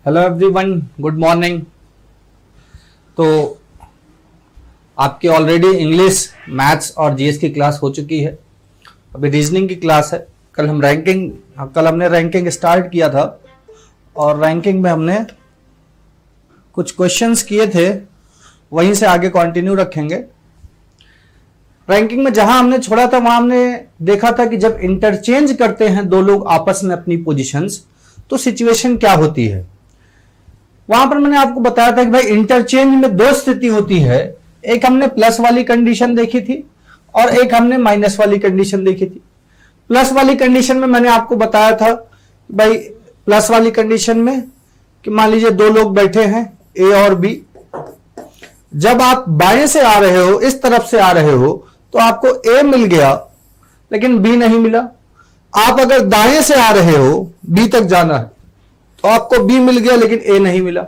Hello everyone, good morning. तो आपकी already English, maths और जीएस की क्लास हो चुकी है। अभी रीजनिंग की क्लास है। कल हमने रैंकिंग स्टार्ट किया था और रैंकिंग में हमने कुछ क्वेश्चंस किए थे, वहीं से आगे कंटिन्यू रखेंगे। रैंकिंग में जहां हमने छोड़ा था वहां हमने देखा था कि जब इंटरचेंज करते हैं दो लोग आपस में अपनी पोजीशंस, तो सिचुएशन क्या होती है। वहां पर मैंने आपको बताया था कि भाई इंटरचेंज में दो स्थिति होती है। एक हमने प्लस वाली कंडीशन देखी थी और एक हमने माइनस वाली कंडीशन देखी थी। प्लस वाली कंडीशन में मैंने आपको बताया था भाई, प्लस वाली कंडीशन में कि मान लीजिए दो लोग बैठे हैं ए और बी। जब आप बाएं से आ रहे हो, इस तरफ से आ रहे हो, तो आपको ए मिल गया लेकिन बी नहीं मिला। आप अगर दाएं से आ रहे हो, बी तक जाना है, तो आपको बी मिल गया लेकिन ए नहीं मिला।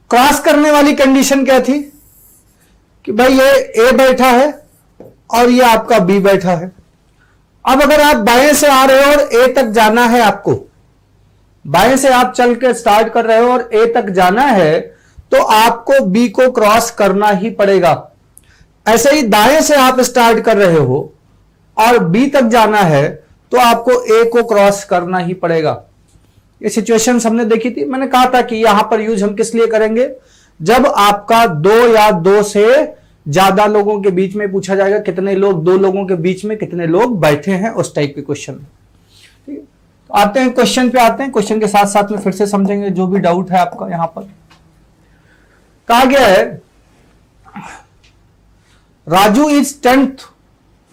क्रॉस करने वाली कंडीशन क्या थी कि भाई ये ए बैठा है और ये आपका बी बैठा है। अब अगर आप बाएं से आ रहे हो और ए तक जाना है, आपको बाएं से आप चल के स्टार्ट कर रहे हो और ए तक जाना है, तो आपको बी को क्रॉस करना ही पड़ेगा। ऐसे ही दाएं से आप स्टार्ट कर रहे हो और बी तक जाना है, तो आपको ए को क्रॉस करना ही पड़ेगा। ये सिचुएशन हमने देखी थी। मैंने कहा था कि यहां पर यूज हम किस लिए करेंगे, जब आपका दो या दो से ज्यादा लोगों के बीच में पूछा जाएगा कितने लोग, दो लोगों के बीच में कितने लोग बैठे हैं, उस टाइप के क्वेश्चन। ठीक है, तो आते हैं क्वेश्चन पे। आते हैं क्वेश्चन के साथ साथ में फिर से समझेंगे जो भी डाउट है आपका। यहां पर कहा गया है Raju is 10th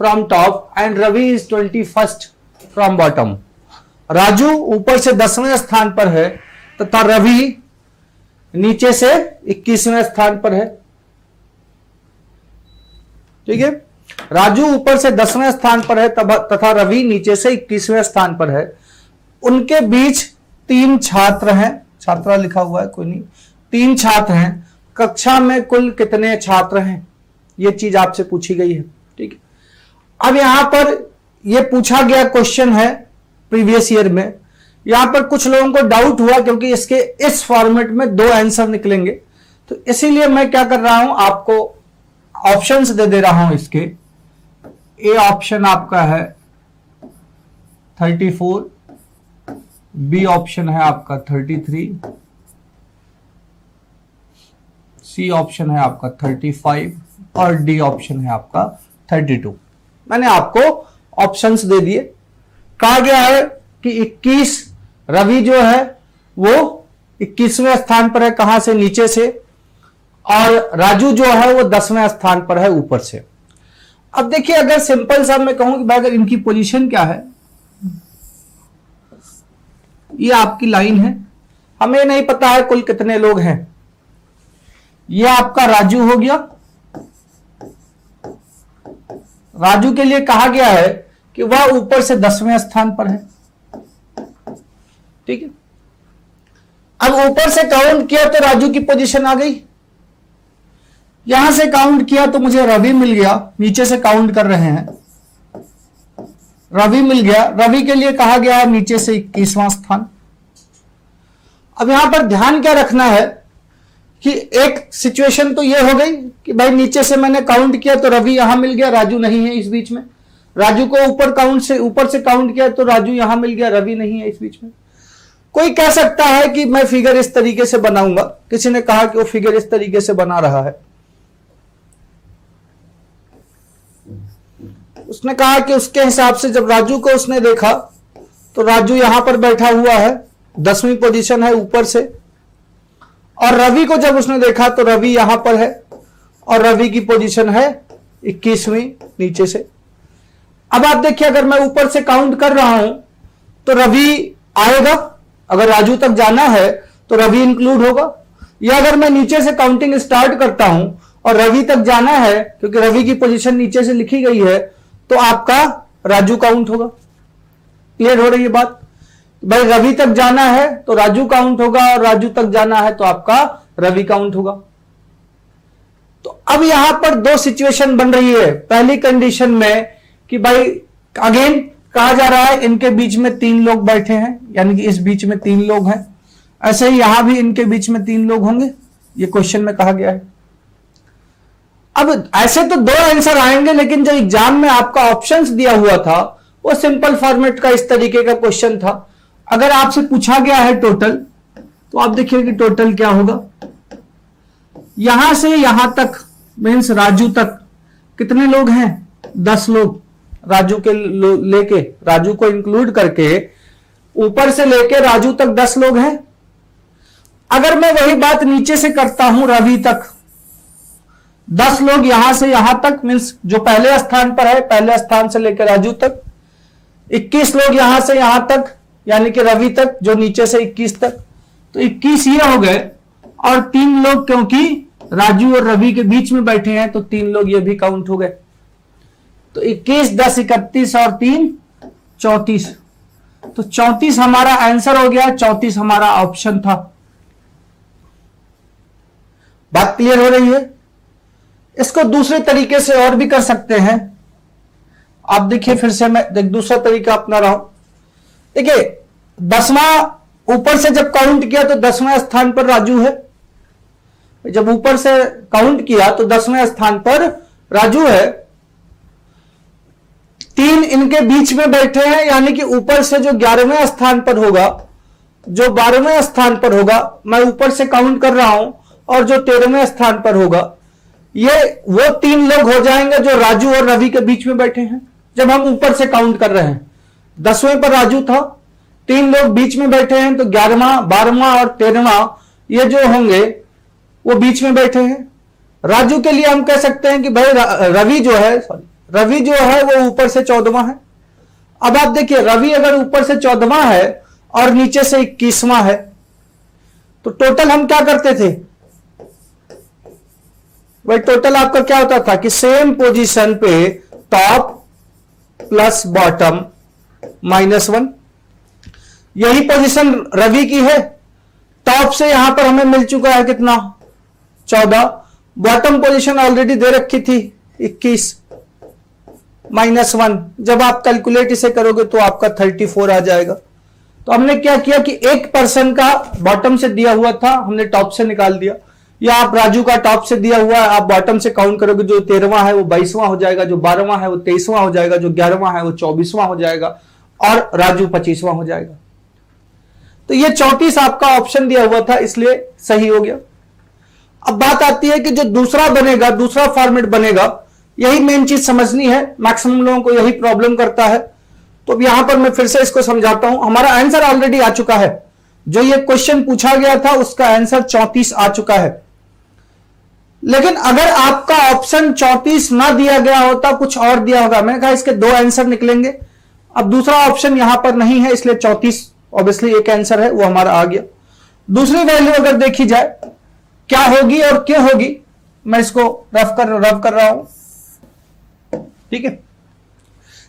from top and Ravi is 21st from bottom. Raju ऊपर से 10वें स्थान पर है तथा रवि नीचे से 21वें स्थान पर है। ठीक है, राजू ऊपर से 10वें स्थान पर है तथा रवि नीचे से 21वें स्थान पर है। उनके बीच तीन छात्र हैं, छात्रा लिखा हुआ है कोई नहीं, तीन छात्र हैं। कक्षा में कुल कितने छात्र हैं, यह चीज आपसे पूछी गई है। ठीक है, अब यहां पर यह पूछा गया क्वेश्चन है प्रीवियस ईयर में। यहां पर कुछ लोगों को डाउट हुआ क्योंकि इसके इस फॉर्मेट में दो आंसर निकलेंगे, तो इसीलिए मैं क्या कर रहा हूं, आपको ऑप्शंस दे रहा हूं। इसके ए ऑप्शन आपका है 34, बी ऑप्शन है आपका 33, सी ऑप्शन है आपका 35 और डी ऑप्शन है आपका 32। मैंने आपको ऑप्शंस दे दिए। कहा गया है कि 21 रवि जो है वो 21वें स्थान पर है, कहां से, नीचे से, और राजू जो है वो 10वें स्थान पर है, ऊपर से। अब देखिए, अगर सिंपल सा मैं कहूं कि भाई अगर इनकी पोजीशन क्या है, ये आपकी लाइन है, हमें नहीं पता है कुल कितने लोग हैं। ये आपका राजू हो गया। राजू के लिए कहा गया है कि वह ऊपर से 10वें स्थान पर है। ठीक है, अब ऊपर से काउंट किया तो राजू की पोजीशन आ गई। यहां से काउंट किया तो मुझे रवि मिल गया, नीचे से काउंट कर रहे हैं, रवि मिल गया। रवि के लिए कहा गया है नीचे से 21वां स्थान। अब यहां पर ध्यान क्या रखना है कि एक सिचुएशन तो यह हो गई कि भाई नीचे से मैंने काउंट किया तो रवि यहां मिल गया, राजू नहीं है इस बीच में। राजू को ऊपर से काउंट किया तो राजू यहां मिल गया, रवि नहीं है इस बीच में। कोई कह सकता है कि मैं फिगर इस तरीके से बनाऊंगा। किसी ने कहा कि वो फिगर इस तरीके से बना रहा है। उसने कहा कि उसके हिसाब से जब राजू को उसने देखा तो राजू यहां पर बैठा हुआ है, 10वीं पोजीशन है ऊपर से, और रवि को जब उसने देखा तो रवि यहां पर है और रवि की पोजीशन है 21वीं नीचे से। अब आप देखिए, अगर मैं ऊपर से काउंट कर रहा हूं तो रवि आएगा, अगर राजू तक जाना है तो रवि इंक्लूड होगा। या अगर मैं नीचे से काउंटिंग स्टार्ट करता हूं और रवि तक जाना है, क्योंकि रवि की पोजीशन नीचे से लिखी गई है, तो आपका राजू काउंट होगा। क्लियर हो रही है बात? भाई रवि तक जाना है तो राजू काउंट होगा और राजू तक जाना है तो आपका रवि काउंट होगा। तो अब यहां पर दो सिचुएशन बन रही है। पहली कंडीशन में कि भाई अगेन कहा जा रहा है इनके बीच में तीन लोग बैठे हैं, यानी कि इस बीच में तीन लोग हैं, ऐसे ही यहां भी इनके बीच में 3 लोग होंगे, ये क्वेश्चन में कहा गया है। अब ऐसे तो 2 आंसर आएंगे, लेकिन जो एग्जाम में आपका ऑप्शंस दिया हुआ था वो सिंपल फॉर्मेट का इस तरीके का क्वेश्चन था। अगर आपसे पूछा गया है टोटल, तो आप देखिए कि टोटल क्या होगा। यहां से यहां तक मीन्स राजू तक कितने लोग हैं? 10 लोग। राजू के लेके, राजू को इंक्लूड करके ऊपर से लेके राजू तक 10 लोग हैं। अगर मैं वही बात नीचे से करता हूं, रवि तक 10 लोग, यहां से यहां तक मीन्स जो पहले स्थान पर है, पहले स्थान से लेकर राजू तक 21 लोग, यहां से यहां तक यानी कि रवि तक, जो नीचे से 21 तक, तो 21 ये हो गए। और 3 लोग क्योंकि राजू और रवि के बीच में बैठे हैं, तो 3 लोग ये भी काउंट हो गए। तो 21, 10, 31 और 3 34। तो 34 हमारा आंसर हो गया, 34 हमारा ऑप्शन था। बात क्लियर हो रही है? इसको दूसरे तरीके से और भी कर सकते हैं। आप देखिए, फिर से मैं दूसरा तरीका अपना रहा हूं। देखिए 10वां ऊपर से जब काउंट किया तो 10वें स्थान पर राजू है। जब ऊपर से काउंट किया तो 10वें स्थान पर राजू है। 3 इनके बीच में बैठे हैं, यानी कि ऊपर से जो 11वें स्थान पर होगा, जो 12वें स्थान पर होगा, मैं ऊपर से काउंट कर रहा हूं, और जो 13वें स्थान पर होगा, ये वो 3 लोग हो जाएंगे जो राजू और रवि के बीच में बैठे हैं। जब हम ऊपर से काउंट कर रहे हैं, 10वें पर राजू था, 3 लोग बीच में बैठे हैं, तो 11वां, 12वां और 13वां ये जो होंगे वो बीच में बैठे हैं। राजू के लिए हम कह सकते हैं कि भाई रवि जो है वो ऊपर से 14वां है। अब आप देखिए, रवि अगर ऊपर से 14वां है और नीचे से 21वां है, तो टोटल हम क्या करते थे भाई? टोटल आपका क्या होता था कि सेम पोजीशन पे टॉप प्लस बॉटम -1। यही पोजीशन रवि की है। टॉप से यहां पर हमें मिल चुका है कितना? 14। बॉटम पोजीशन ऑलरेडी दे रखी थी 21 -1। जब आप कैलकुलेट इसे करोगे तो आपका 34 आ जाएगा। तो हमने क्या किया कि एक पर्सन का बॉटम से दिया हुआ था, हमने टॉप से निकाल दिया। या आप राजू का टॉप से दिया हुआ है, आप बॉटम से काउंट करोगे, जो 13वां है वो 22वां हो जाएगा, जो 12वां है वो 23वां हो जाएगा, जो 11वां है वो 24वां हो जाएगा, और राजू 25वां हो जाएगा। तो ये 34 आपका ऑप्शन दिया हुआ था, इसलिए सही हो गया। अब बात आती है कि जो दूसरा बनेगा, दूसरा फॉर्मेट बनेगा, यही मेन चीज समझनी है। मैक्सिमम लोगों को यही प्रॉब्लम करता है। तो अब यहां पर मैं फिर से इसको समझाता हूं। हमारा आंसर ऑलरेडी आ चुका है। जो ये क्वेश्चन पूछा गया था उसका आंसर 34 आ चुका है। लेकिन अगर आपका ऑप्शन 34 ना दिया गया होता, कुछ और दिया होगा, मैंने कहा इसके 2 आंसर निकलेंगे। अब दूसरा ऑप्शन यहां पर नहीं है, इसलिए 34 ऑब्वियसली एक आंसर है, वो हमारा आ गया। दूसरी वैल्यू अगर देखी जाए क्या होगी और क्यों होगी, मैं इसको रफ कर रहा हूं। ठीक है,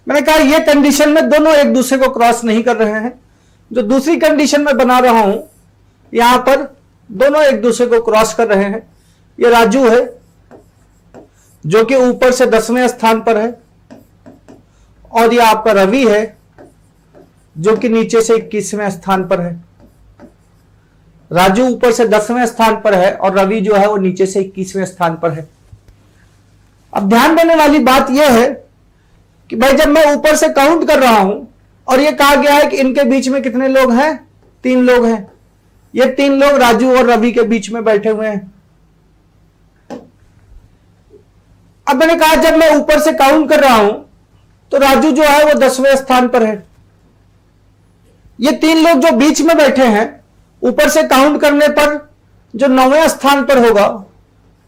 मैंने कहा ये कंडीशन में दोनों एक दूसरे को क्रॉस नहीं कर रहे हैं। जो दूसरी कंडीशन में बना रहा हूं, यहां पर दोनों एक दूसरे को क्रॉस कर रहे हैं। ये राजू है जो कि ऊपर से 10वें स्थान पर है, और ये आपका रवि है जो कि नीचे से 21वें स्थान पर है। राजू ऊपर से 10वें स्थान पर है और रवि जो है वो नीचे से 21वें स्थान पर है। अब ध्यान देने वाली बात यह है कि भाई जब मैं ऊपर से काउंट कर रहा हूं और ये कहा गया है कि इनके बीच में कितने लोग हैं? 3 लोग हैं। ये 3 लोग राजू और रवि के बीच में बैठे हुए हैं। अब मैंने कहा जब मैं ऊपर से काउंट कर रहा हूं तो राजू जो है वो 10वें स्थान पर है। ये 3 लोग जो बीच में बैठे हैं, ऊपर से काउंट करने पर जो 9वें स्थान पर होगा,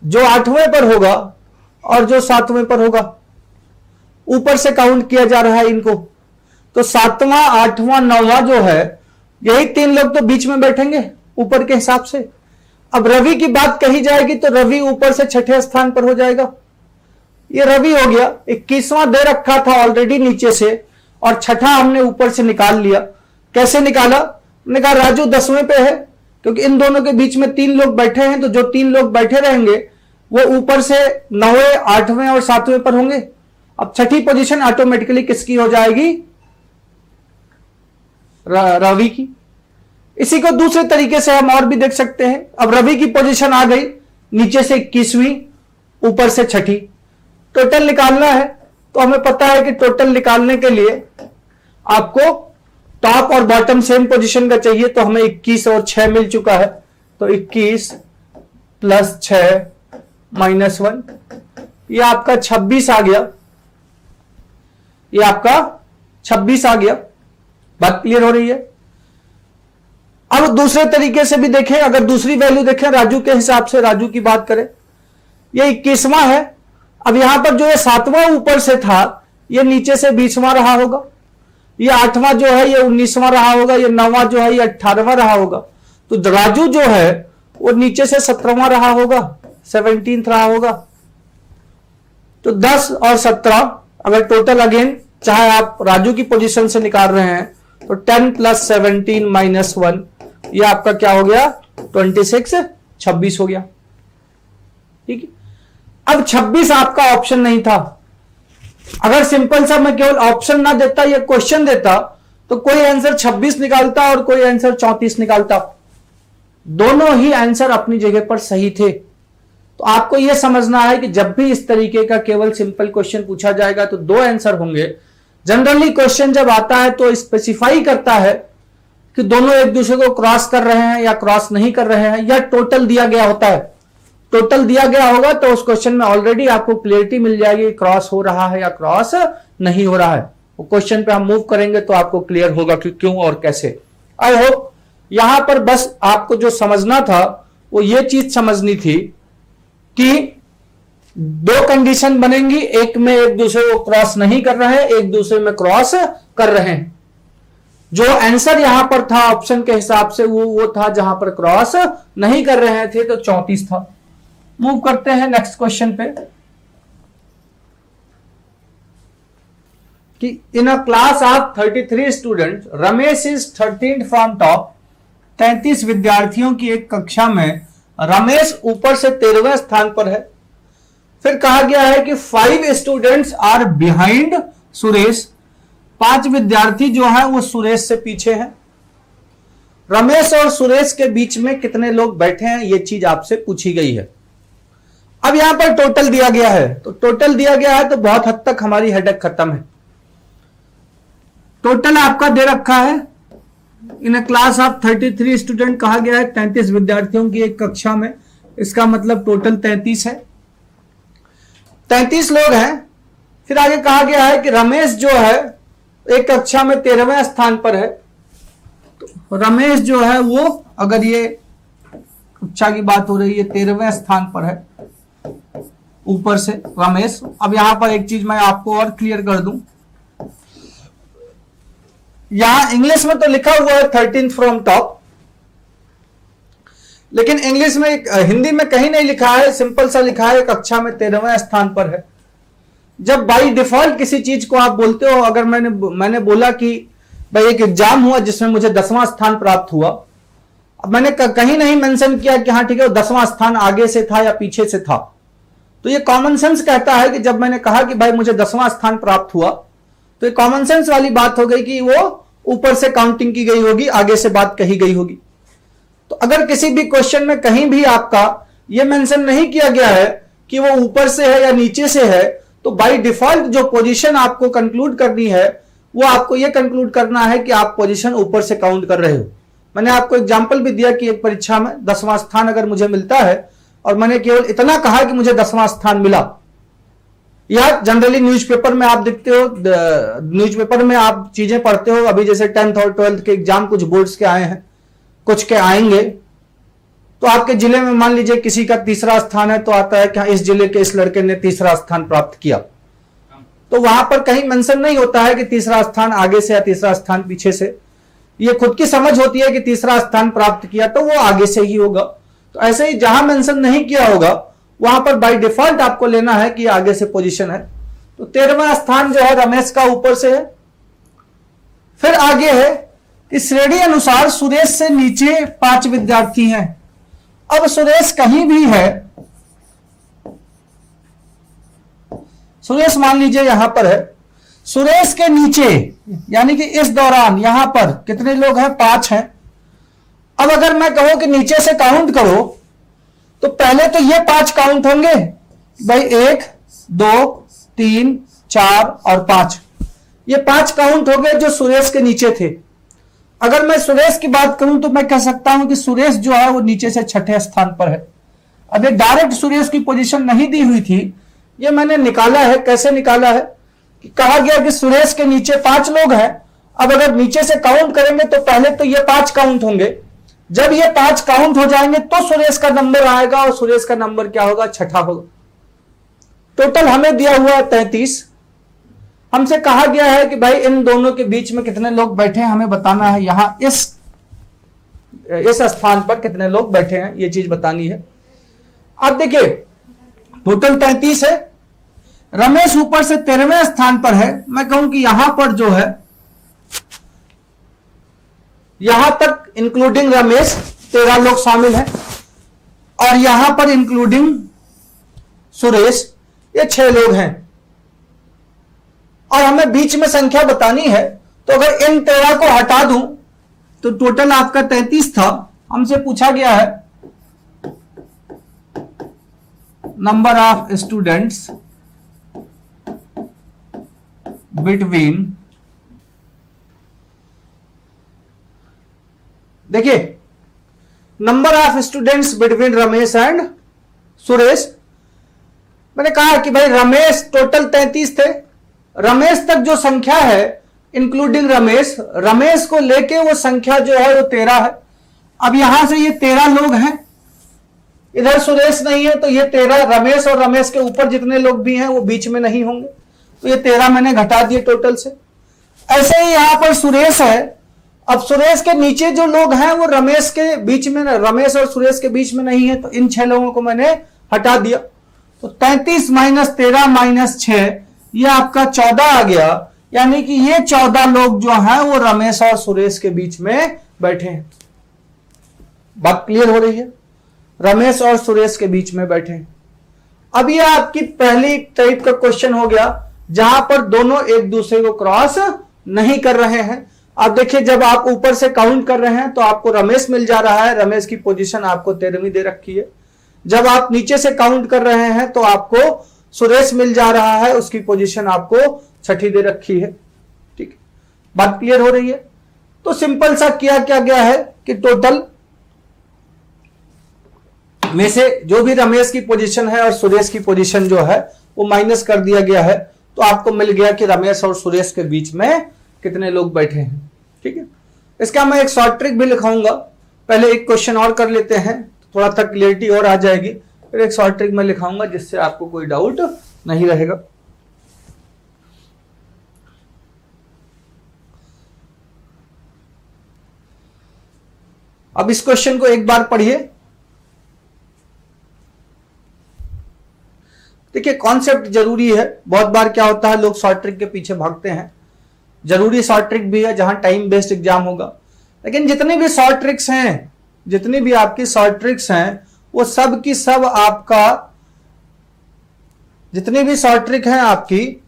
जो 8वें पर होगा और जो 7वें पर होगा, ऊपर से काउंट किया जा रहा है इनको। तो 7वां, 8वां, 9वां जो है, यही 3 लोग तो बीच में बैठेंगे ऊपर के हिसाब से। अब रवि की बात कही जाएगी तो रवि ऊपर से 6ठे स्थान पर हो जाएगा। ये रवि हो गया। 21वां दे रखा था ऑलरेडी नीचे से, और 6ठा हमने ऊपर से निकाल लिया। कैसे निकाला? हमने कहा राजू 10वें पे है, क्योंकि इन दोनों के बीच में 3 लोग बैठे हैं, तो जो 3 लोग बैठे रहेंगे वो ऊपर से 9वें, 8वें और 7वें पर होंगे। अब 6ठी पोजीशन ऑटोमेटिकली किसकी हो जाएगी? रवि की। इसी को दूसरे तरीके से हम और भी देख सकते हैं। अब रवि की पोजीशन आ गई, नीचे से 21वीं, ऊपर से 6ठी। टोटल निकालना है तो हमें पता है कि टोटल निकालने के लिए आपको टॉप और बॉटम सेम पोजीशन का चाहिए, तो हमें 21 और 6 मिल चुका है, तो 21 प्लस 6 माइनस 1, ये आपका 26 आ गया। ये आपका 26 आ गया। बात क्लियर हो रही है? अब दूसरे तरीके से भी देखें, अगर दूसरी वैल्यू देखें राजू के हिसाब से, राजू की बात करें, ये 21वां है। अब यहां पर जो है 7वां ऊपर से था, ये नीचे से 20वां रहा होगा। ये 8वां जो है ये 19वां रहा होगा। ये 9वां जो है ये 18वां रहा होगा। तो राजू जो है वो नीचे से 17वां रहा होगा, 17th रहा होगा। तो 10 और 17 अगर टोटल अगेन चाहे आप राजू की पोजीशन से निकाल रहे हैं तो 10 प्लस 17 माइनस 1, ये आपका क्या हो गया? 26, 26 हो गया। ठीक है। अब 26 आपका ऑप्शन नहीं था। अगर सिंपल सा मैं केवल ऑप्शन ना देता, ये क्वेश्चन देता, तो कोई आंसर 26 निकालता और कोई आंसर 34 निकालता। दोनों ही आंसर अपनी जगह पर सही थे। तो आपको यह समझना है कि जब भी इस तरीके का केवल सिंपल क्वेश्चन पूछा जाएगा तो दो आंसर होंगे। जनरली क्वेश्चन जब आता है तो स्पेसिफाई करता है कि दोनों एक दूसरे को क्रॉस कर रहे हैं या क्रॉस नहीं कर रहे हैं, या टोटल दिया गया होता है। टोटल दिया गया होगा तो उस क्वेश्चन में ऑलरेडी आपको क्लियरिटी मिल जाएगी क्रॉस हो रहा है या क्रॉस नहीं हो रहा है। वो क्वेश्चन पे हम मूव करेंगे तो आपको क्लियर होगा कि क्यों और कैसे। आई होप यहां पर बस आपको जो समझना था वो ये चीज समझनी थी कि दो कंडीशन बनेंगी, एक में एक दूसरे को क्रॉस नहीं कर रहे हैं, एक दूसरे में क्रॉस कर रहे हैं। जो आंसर यहां पर था ऑप्शन के हिसाब से वो था जहां पर क्रॉस नहीं कर रहे थे, तो 34 था। मूव करते हैं नेक्स्ट क्वेश्चन पे कि in a class of 33 student Ramesh is 13th from top. 33 विद्यार्थियों की एक कक्षा में रमेश ऊपर से 13वें स्थान पर है। फिर कहा गया है कि 5 स्टूडेंट्स आर बिहाइंड सुरेश। 5 विद्यार्थी जो है वो सुरेश से पीछे हैं। रमेश और सुरेश के बीच में कितने लोग बैठे हैं, ये चीज आपसे पूछी गई है। अब यहां पर टोटल दिया गया है, तो टोटल दिया गया है तो बहुत हद तक हमारी हेडेक खत्म है। टोटल आपका दे रखा है इन अ क्लास ऑफ 33 स्टूडेंट, कहा गया है 33 विद्यार्थियों की एक कक्षा में, इसका मतलब टोटल 33 है। 33 लोग हैं। फिर आगे कहा गया है कि रमेश जो है एक कक्षा में 13वें स्थान पर है। तो रमेश जो है वो, अगर ये कक्षा की बात हो रही है, 13वें स्थान पर है ऊपर से रमेश। अब यहां पर एक चीज मैं आपको और क्लियर कर दूं, यहां इंग्लिश में तो लिखा हुआ है 13th फ्रॉम टॉप, लेकिन इंग्लिश में हिंदी में कहीं नहीं लिखा है, सिंपल सा लिखा है कक्षा में 13वें स्थान पर है। जब बाई डिफॉल्ट किसी चीज को आप बोलते हो, अगर मैंने बोला कि भाई एक एग्जाम हुआ जिसमें मुझे 10वां स्थान प्राप्त हुआ, अब मैंने कहीं नहीं मेंशन किया कि हाँ ठीक है 10वां स्थान आगे से था या पीछे से था, तो ये कॉमन सेंस कहता है कि जब मैंने कहा कि भाई मुझे 10वां स्थान प्राप्त हुआ, तो ये कॉमन सेंस वाली बात हो गई कि वो ऊपर से काउंटिंग की गई होगी, आगे से बात कही गई होगी। तो अगर किसी भी क्वेश्चन में कहीं भी आपका ये मेंशन नहीं किया गया है कि वो ऊपर से है या नीचे से है, तो बाय डिफॉल्ट जो पोजीशन आपको कंक्लूड करनी है वो आपको ये कंक्लूड करना है कि आप पोजीशन ऊपर से काउंट कर रहे हो। मैंने आपको एग्जांपल भी दिया कि एक परीक्षा में 10वां स्थान अगर मुझे मिलता है और मैंने केवल इतना कहा कि मुझे 10वां स्थान मिला, या जनरली न्यूज़पेपर में आप देखते हो, न्यूज़पेपर में आप चीजें पढ़ते हो, अभी जैसे 10th और 12th के एग्जाम कुछ बोर्ड्स के आए हैं, कुछ के आएंगे, तो आपके जिले में मान लीजिए किसी का 3रा स्थान है तो आता है कि इस जिले के इस लड़के ने 3रा स्थान प्राप्त किया। तो वहां पर कहीं मेंशन नहीं होता है कि 3रा स्थान आगे से या 3रा स्थान पीछे से। ये खुद की समझ होती है कि 3रा स्थान प्राप्त किया तो वो आगे से ही होगा। तो ऐसे ही जहां मेंशन नहीं किया होगा वहां पर बाय डिफॉल्ट आपको लेना है कि आगे से पोजीशन है। तो 13वां स्थान जो है रमेश का ऊपर से है। फिर आगे है कि श्रेणी अनुसार सुरेश से नीचे 5 विद्यार्थी हैं। अब सुरेश कहीं भी है, सुरेश मान लीजिए यहां पर है, सुरेश के नीचे यानी कि इस दौरान यहां पर कितने लोग हैं, 5 हैं। अब अगर मैं कहूं कि नीचे से काउंट करो, तो पहले तो ये 5 काउंट होंगे भाई, 1 2 3 4 और 5, ये 5 काउंट हो गए जो सुरेश के नीचे थे। अगर मैं सुरेश की बात करूं तो मैं कह सकता हूं कि सुरेश जो है वो नीचे से 6ठे स्थान पर है। अब ये डायरेक्ट सुरेश की पोजीशन नहीं दी हुई थी, ये मैंने निकाला है। कैसे निकाला है कि कहा गया कि सुरेश के नीचे 5 लोग हैं। अब अगर नीचे से काउंट करेंगे तो पहले तो ये 5 काउंट होंगे, जब ये 5 काउंट हो जाएंगे तो सुरेश का नंबर आएगा, और सुरेश का नंबर क्या होगा, 6ठा होगा। टोटल हमें दिया हुआ है 33। हमसे कहा गया है कि भाई इन दोनों के बीच में कितने लोग बैठे हैं, हमें बताना है। यहां इस स्थान पर कितने लोग बैठे हैं, ये चीज बतानी है। अब देखिए टोटल 33 है, रमेश ऊपर से 13वें स्थान पर है। मैं कहूं कि यहां पर जो है, यहां तक इंक्लूडिंग रमेश 13 लोग शामिल हैं, और यहां पर इंक्लूडिंग सुरेश ये 6 लोग हैं। और हमें बीच में संख्या बतानी है, तो अगर इन 13 को हटा दूं तो टोटल आपका 33 था। हमसे पूछा गया है नंबर ऑफ स्टूडेंट्स बिटवीन, देखिए number of students between Ramesh and Suresh. मैंने कहा कि भाई रमेश टोटल 33 थे, रमेश तक जो संख्या है इंक्लूडिंग रमेश, रमेश को लेके वो संख्या जो है वो 13 है। अब यहां से ये 13 लोग हैं, इधर सुरेश नहीं है, तो ये 13 रमेश और रमेश के ऊपर जितने लोग भी हैं वो बीच में नहीं होंगे, तो ये 13 मैंने घटा दिए टोटल से। ऐसे ही यहां पर सुरेश है। अब सुरेश के नीचे जो लोग हैं वो रमेश के बीच में, रमेश और सुरेश के बीच में नहीं है, तो इन 6 लोगों को मैंने हटा दिया। तो 33 - 13 - 6 ये आपका 14 आ गया। यानी कि ये 14 लोग जो हैं वो रमेश और सुरेश के बीच में बैठे हैं। बात क्लियर हो रही है? रमेश और सुरेश के बीच में बैठे हैं। अब ये आपकी पहली टाइप का क्वेश्चन हो गया, जहां पर दोनों एक दूसरे को क्रॉस नहीं कर रहे हैं। अब देखिए जब आप ऊपर से काउंट कर रहे हैं तो आपको रमेश मिल जा रहा है, रमेश की पोजीशन आपको 13वीं दे रखी है। जब आप नीचे से काउंट कर रहे हैं तो आपको सुरेश मिल जा रहा है, उसकी पोजीशन आपको 6ठी दे रखी है। ठीक है, बात क्लियर हो रही है? तो सिंपल सा किया क्या गया है कि टोटल में से जो भी रमेश की पोजीशन है और सुरेश की पोजीशन जो है वो माइनस कर दिया गया है, तो आपको मिल गया कि रमेश और सुरेश के बीच में कितने लोग बैठे हैं। ठीक है, इसका मैं एक शॉर्ट ट्रिक भी लिखाऊंगा। पहले एक क्वेश्चन और कर लेते हैं, थोड़ा सा क्लियरिटी और आ जाएगी, फिर एक शॉर्ट ट्रिक मैं लिखाऊंगा जिससे आपको कोई डाउट नहीं रहेगा। अब इस क्वेश्चन को एक बार पढ़िए। देखिए कॉन्सेप्ट जरूरी है। बहुत बार क्या होता है, लोग शॉर्ट ट्रिक के पीछे भागते हैं। जरूरी शॉर्ट ट्रिक भी है जहां टाइम बेस्ड एग्जाम होगा, लेकिन जितनी भी शॉर्ट ट्रिक्स हैं, जितनी भी आपकी शॉर्ट ट्रिक्स हैं, वो सब की सब आपका, जितनी भी शॉर्ट ट्रिक है आपकी,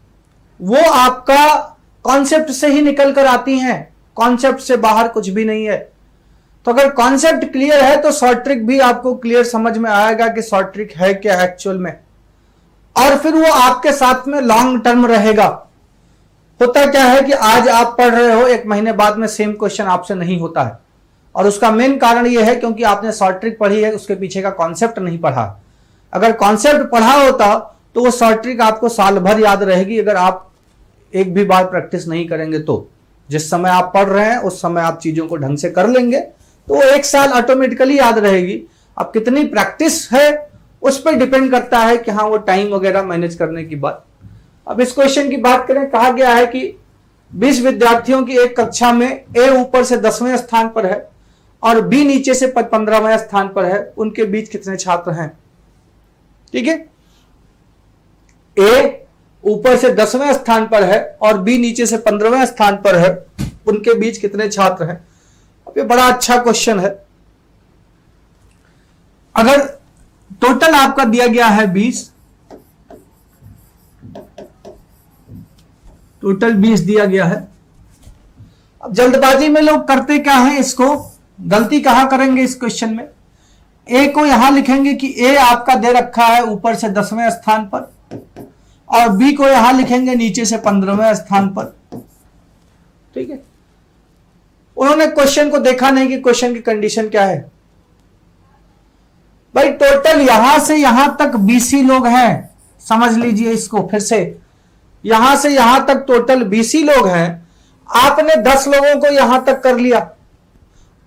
वो आपका कॉन्सेप्ट से ही निकल कर आती हैं। कॉन्सेप्ट से बाहर कुछ भी नहीं है। तो अगर कॉन्सेप्ट क्लियर है तो शॉर्ट ट्रिक भी आपको क्लियर समझ में आएगा कि शॉर्ट ट्रिक है क्या एक्चुअल में, और फिर वो आपके साथ में लॉन्ग टर्म रहेगा। होता क्या है कि आज आप पढ़ रहे हो, 1 महीने बाद में सेम क्वेश्चन आपसे नहीं होता है, और उसका मेन कारण यह है क्योंकि आपने शॉर्ट ट्रिक पढ़ी है, उसके पीछे का कॉन्सेप्ट नहीं पढ़ा। अगर कॉन्सेप्ट पढ़ा होता तो वो शॉर्ट ट्रिक आपको साल भर याद रहेगी। अगर आप एक भी बार प्रैक्टिस नहीं करेंगे तो जिस समय आप पढ़ रहे हैं उस समय आप चीजों को ढंग से कर लेंगे तो वो 1 साल ऑटोमेटिकली याद रहेगी। अब कितनी प्रैक्टिस है उस पर डिपेंड करता है कि हाँ वो टाइम वगैरह मैनेज करने की बात। अब इस क्वेश्चन की बात करें, कहा गया है कि 20 विद्यार्थियों की एक कक्षा में ए ऊपर से 10वें स्थान पर है और बी नीचे से 15वें स्थान पर है, उनके बीच कितने छात्र हैं? ठीक है, ए ऊपर से 10वें स्थान पर है और बी नीचे से 15वें स्थान पर है, उनके बीच कितने छात्र हैं? अब ये बड़ा अच्छा क्वेश्चन है। अगर टोटल आपका दिया गया है 20, टोटल 20 दिया गया है। अब जल्दबाजी में लोग करते क्या है, इसको गलती कहां करेंगे इस क्वेश्चन में? ए को यहां लिखेंगे कि ए आपका दे रखा है ऊपर से 10वें स्थान पर, और बी को यहां लिखेंगे नीचे से 15वें स्थान पर। ठीक है, उन्होंने क्वेश्चन को देखा नहीं कि क्वेश्चन की कंडीशन क्या है। भाई टोटल यहां से यहां तक बीसी लोग हैं, समझ लीजिए इसको फिर से, यहां से यहां तक टोटल बीसी लोग हैं। आपने 10 लोगों को यहां तक कर लिया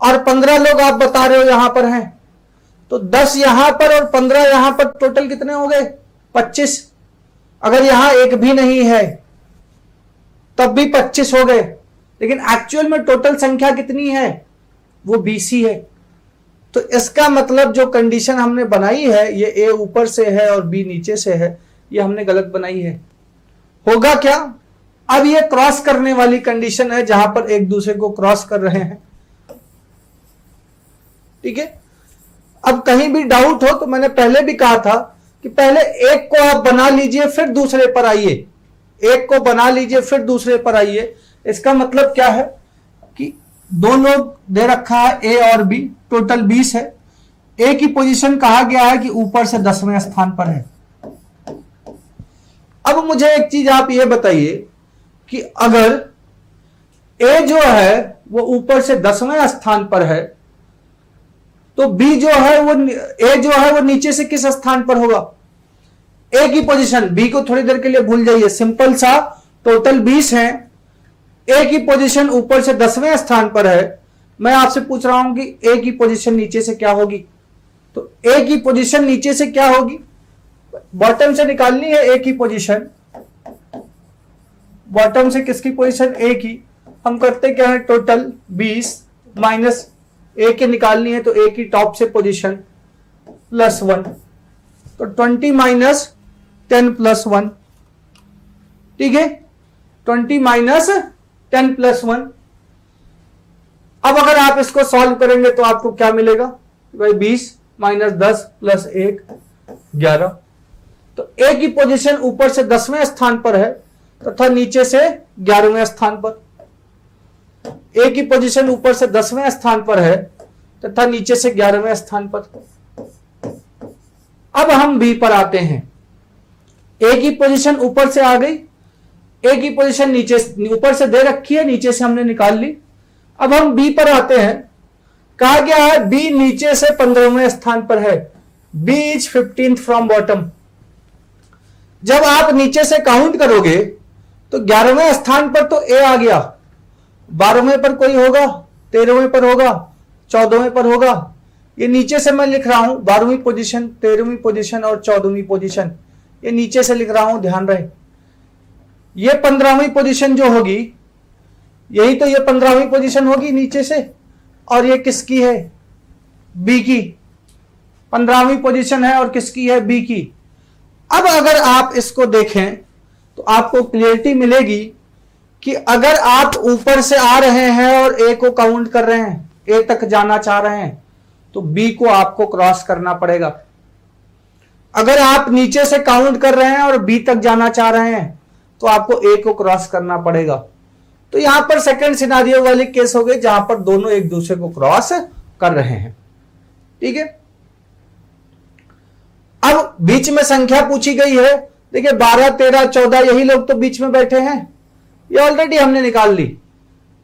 और 15 लोग आप बता रहे हो यहां पर हैं, तो 10 यहां पर और 15 यहां पर, टोटल कितने हो गए? 25। अगर यहां एक भी नहीं है तब भी 25 हो गए, लेकिन एक्चुअल में टोटल संख्या कितनी है? वो 20 ही है। तो इसका मतलब जो कंडीशन हमने बनाई है, ये ए ऊपर से है और बी नीचे से है, ये हमने गलत बनाई है। होगा क्या? अब ये क्रॉस करने वाली कंडीशन है, जहां पर एक दूसरे को क्रॉस कर रहे हैं। ठीक है, अब कहीं भी डाउट हो तो मैंने पहले भी कहा था कि पहले एक को आप बना लीजिए फिर दूसरे पर आइए, एक को बना लीजिए फिर दूसरे पर आइए। इसका मतलब क्या है कि दो लोग दे रखा है ए और बी, टोटल 20 है। ए की पोजीशन कहा गया है कि ऊपर से 10वें स्थान पर है। अब मुझे एक चीज आप ये बताइए कि अगर ए जो है वो ऊपर से 10वें स्थान पर है, तो बी जो है वो, ए जो है वो नीचे से किस स्थान पर होगा? ए की पोजीशन, बी को थोड़ी देर के लिए भूल जाइए, सिंपल सा, टोटल 20 है, ए की पोजीशन ऊपर से 10वें स्थान पर है। मैं आपसे पूछ रहा हूं कि ए की पोजीशन नीचे से क्या होगी? तो ए की पोजीशन नीचे से क्या होगी? बॉटम से निकालनी है ए की पोजीशन। बॉटम से किसकी पोजीशन? ए की। हम करते क्या है, टोटल 20 माइनस ए की निकालनी है, तो ए की टॉप से पोजीशन +1, तो 20 माइनस 10 + 1। ठीक है, 20 माइनस 10 + 1। अब अगर आप इसको सॉल्व करेंगे तो आपको क्या मिलेगा भाई? 20 माइनस 10 + 1 11। तो ए की पोजीशन ऊपर से 10वें स्थान पर है तथा नीचे से 11वें स्थान पर। ए की पोजीशन ऊपर से 10वें स्थान पर है तथा नीचे से 11वें स्थान पर। अब हम बी पर आते हैं। ए की पोजीशन ऊपर से आ गई, ए की पोजीशन नीचे, ऊपर से दे रखी है, नीचे से हमने निकाल ली। अब हम बी पर आते हैं। कहा गया है बी नीचे से 15वें स्थान पर है, B is 15th from bottom. जब आप नीचे से काउंट करोगे तो 11वें स्थान पर तो ए आ गया, 12वें पर कोई होगा, 13वें पर होगा, 14वें पर होगा। ये नीचे से मैं लिख रहा हूं 12वीं पोजीशन, 13वीं पोजीशन और 14वीं पोजीशन, ये नीचे से लिख रहा हूं, ध्यान रहे। ये 15वीं पोजीशन जो होगी, यही तो ये 15वीं पोजीशन होगी नीचे से, और ये किसकी है? बी की। 15वीं पोजीशन है और किसकी है? बी की। अब अगर आप इसको देखें तो आपको क्लियरिटी मिलेगी कि अगर आप ऊपर से आ रहे हैं और ए को काउंट कर रहे हैं, ए तक जाना चाह रहे हैं, तो बी को आपको क्रॉस करना पड़ेगा। अगर आप नीचे से काउंट कर रहे हैं और बी तक जाना चाह रहे हैं, तो आपको ए को क्रॉस करना पड़ेगा। तो यहां पर सेकंड सिनेरियो वाली केस हो गई, जहां पर दोनों एक दूसरे को क्रॉस कर रहे हैं। ठीक है, अब बीच में संख्या पूछी गई है। देखिए 12, 13, 14, यही लोग तो बीच में बैठे हैं, ये ऑलरेडी हमने निकाल ली।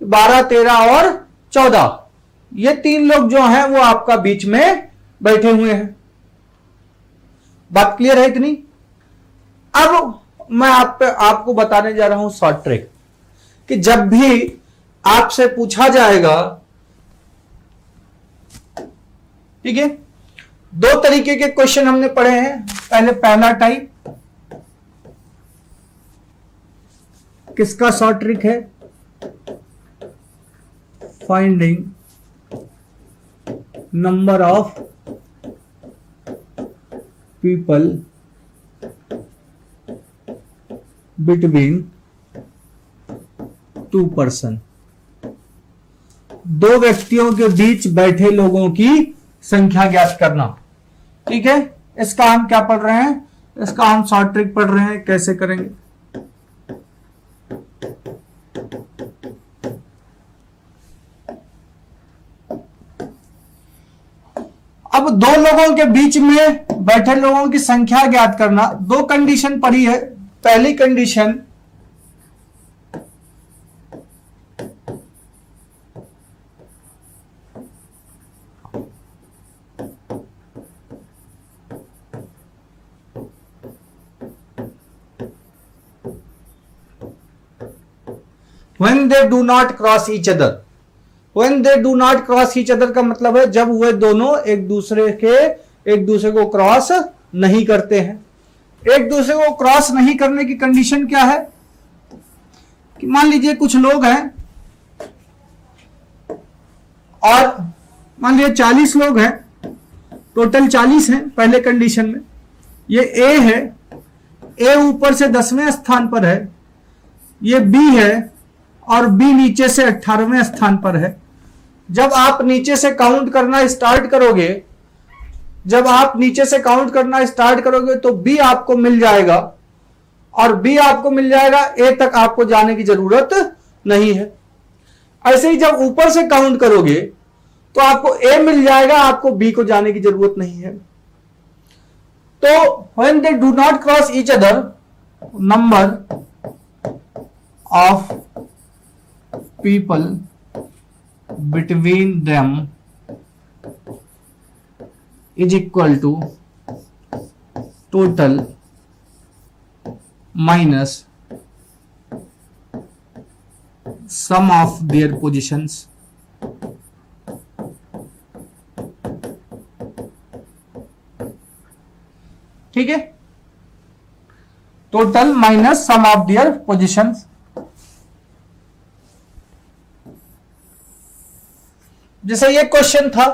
12, 13 और 14, ये 3 लोग जो हैं वो आपका बीच में बैठे हुए हैं। बात क्लियर है इतनी? अब मैं आपको बताने जा रहा हूं शॉर्ट ट्रिक, कि जब भी आपसे पूछा जाएगा, ठीक है, 2 तरीके के क्वेश्चन हमने पढ़े हैं। पहला टाइप, किसका शॉर्ट ट्रिक है? Finding number of people between 2 person, 2 व्यक्तियों के बीच बैठे लोगों की संख्या ज्ञात करना। ठीक है, इसका हम क्या पढ़ रहे हैं? इसका हम शॉर्ट ट्रिक पढ़ रहे हैं। कैसे करेंगे? दो लोगों के बीच में बैठे लोगों की संख्या ज्ञात करना। दो कंडीशन पड़ी है। पहली condition, when they do not cross each other। when they do not cross each other का मतलब है जब वे दोनों एक दूसरे को क्रॉस नहीं करते हैं। एक दूसरे को क्रॉस नहीं करने की कंडीशन क्या है कि मान लीजिए कुछ लोग हैं और मान लीजिए 40 लोग हैं, टोटल 40 हैं पहले कंडीशन में। ये ए है, ए ऊपर से 10वें स्थान पर है, ये बी है और बी नीचे से 18वें स्थान पर है। जब आप नीचे से काउंट करना स्टार्ट करोगे तो बी आपको मिल जाएगा और बी आपको मिल जाएगा, ए तक आपको जाने की जरूरत नहीं है। ऐसे ही जब ऊपर से काउंट करोगे तो आपको ए मिल जाएगा, आपको बी को जाने की जरूरत नहीं है। तो when they do not cross each other, number of people between them is equal to total minus sum of their positions। ठीक है, total minus sum of their positions. जैसे ये क्वेश्चन था,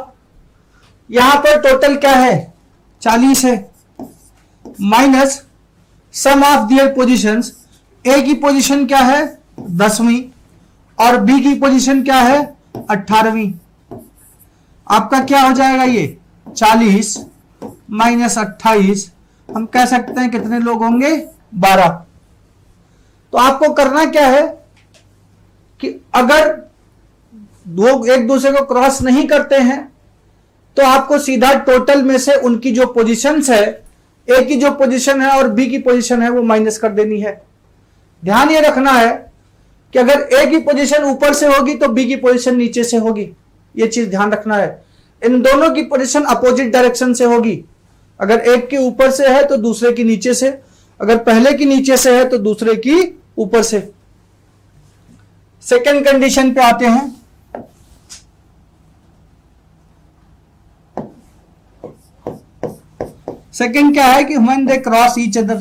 यहां पर टोटल क्या है 40 है, minus sum of their positions. A की पोजीशन क्या है 10वीं और बी की पोजीशन क्या है 18वीं। आपका क्या हो जाएगा, ये 40 माइनस 28, हम कह सकते हैं कितने लोग होंगे 12। तो आपको करना क्या है कि अगर लोग एक दूसरे को क्रॉस नहीं करते हैं तो आपको सीधा टोटल में से उनकी जो पोजीशंस है, ए की जो पोजीशन है और बी की पोजीशन है वो माइनस कर देनी है। ध्यान ये रखना है कि अगर ए की पोजीशन ऊपर से होगी तो बी की पोजीशन नीचे से होगी, ये चीज ध्यान रखना है। इन दोनों की पोजीशन अपोजिट डायरेक्शन से होगी। अगर एक के ऊपर से है तो दूसरे की नीचे से, अगर पहले की नीचे से है तो दूसरे की ऊपर से। सेकंड कंडीशन पे आते हैं। सेकंड क्या है कि when they cross each other,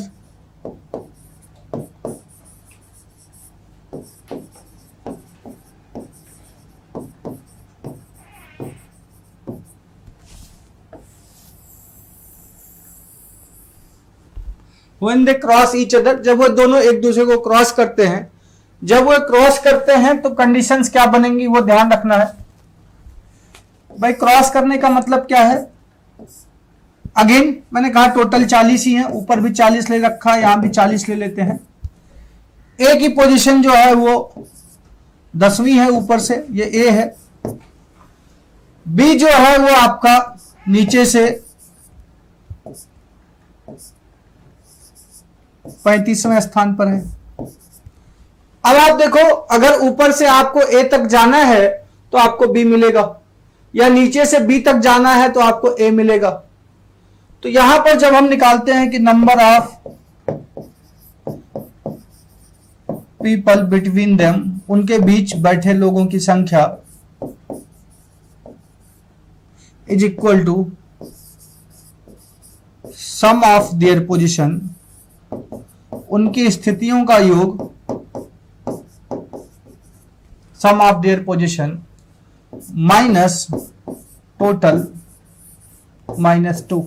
when they cross each other, जब वो दोनों एक दूसरे को क्रॉस करते हैं, जब वो क्रॉस करते हैं तो कंडीशंस क्या बनेंगी वो ध्यान रखना है। भाई क्रॉस करने का मतलब क्या है, अगेन मैंने कहा टोटल 40 ही है, ऊपर भी 40 ले रखा है, यहां भी 40 ले लेते हैं। ए की पोजीशन जो है वो 10वीं है ऊपर से, ये ए है। बी जो है वो आपका नीचे से 35वें स्थान पर है। अब आप देखो, अगर ऊपर से आपको ए तक जाना है तो आपको बी मिलेगा, या नीचे से बी तक जाना है तो आपको ए मिलेगा। तो यहां पर जब हम निकालते हैं कि number of people between them, उनके बीच बैठे लोगों की संख्या is equal to sum of their position, उनकी स्थितियों का योग, sum of their position minus total -2,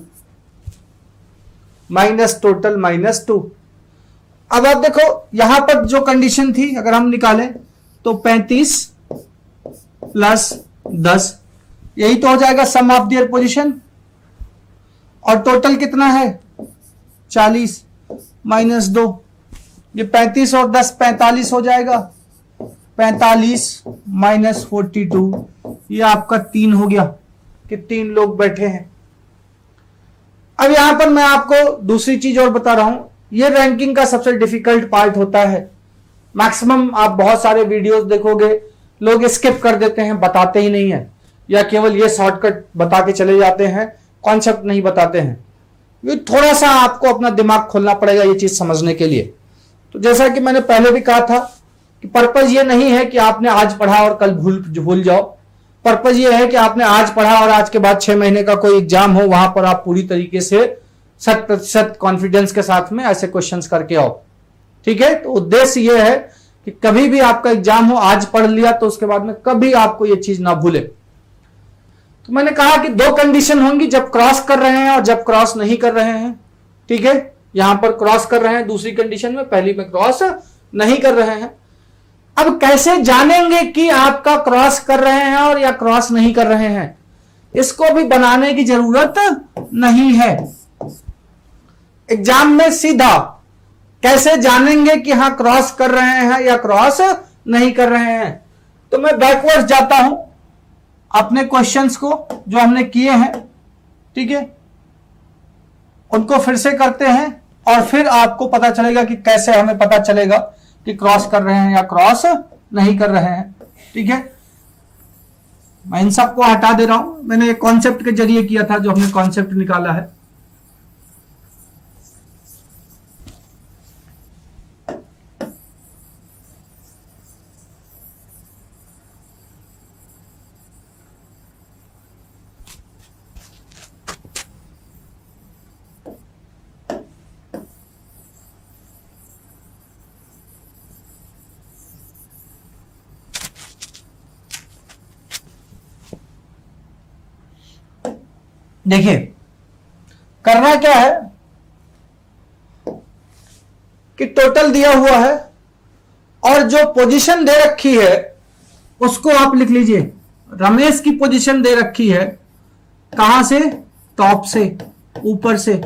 minus total -2। अब आप देखो यहां पर जो कंडीशन थी अगर हम निकालें तो 35 प्लस 10, यही तो हो जाएगा सम ऑफ देयर पोजीशन। और टोटल कितना है 40 -2, ये 35 और 10 45 हो जाएगा। 45 -42, ये आपका 3 हो गया कि 3 लोग बैठे हैं। अब यहां पर मैं आपको दूसरी चीज और बता रहा हूं, ये रैंकिंग का सबसे डिफिकल्ट पार्ट होता है। मैक्सिमम आप बहुत सारे वीडियोस देखोगे, लोग स्किप कर देते हैं, बताते ही नहीं है, या केवल ये शॉर्टकट बता के चले जाते हैं, कॉन्सेप्ट नहीं बताते हैं। ये थोड़ा सा आपको अपना दिमाग खोलना पड़ेगा ये चीज समझने के लिए। तो जैसा कि मैंने पहले भी कहा था कि पर्पज ये नहीं है कि आपने आज पढ़ा और कल भूल जाओ। पर्पज ये है कि आपने आज पढ़ा और आज के बाद 6 महीने का कोई एग्जाम हो, वहां पर आप पूरी तरीके से 100% कॉन्फिडेंस के साथ में ऐसे क्वेश्चंस करके आओ। ठीक है, तो उद्देश्य ये है कि कभी भी आपका एग्जाम हो, आज पढ़ लिया तो उसके बाद में कभी आपको ये चीज ना भूले। तो मैंने कहा कि 2 कंडीशन होंगी, जब क्रॉस कर रहे हैं और जब क्रॉस नहीं कर रहे हैं। ठीक है, यहां पर क्रॉस कर रहे हैं दूसरी कंडीशन में, पहली में क्रॉस नहीं कर रहे हैं। अब कैसे जानेंगे कि आपका क्रॉस कर रहे हैं और या क्रॉस नहीं कर रहे हैं, इसको भी बनाने की जरूरत नहीं है। एग्जाम में सीधा कैसे जानेंगे कि हाँ क्रॉस कर रहे हैं या क्रॉस नहीं कर रहे हैं। तो मैं बैकवर्ड जाता हूं, अपने क्वेश्चंस को जो हमने किए हैं, ठीक है, उनको फिर से करते हैं और फिर आपको पता चलेगा कि कैसे हमें पता चलेगा कि क्रॉस कर रहे हैं या क्रॉस नहीं कर रहे हैं। ठीक है, मैं इन सबको हटा दे रहा हूं, मैंने एक कॉन्सेप्ट के जरिए किया था, जो हमने कॉन्सेप्ट निकाला है। देखिए करना क्या है कि टोटल दिया हुआ है और जो पोजीशन दे रखी है उसको आप लिख लीजिए। रमेश की पोजीशन दे रखी है, कहां से, टॉप से, ऊपर से,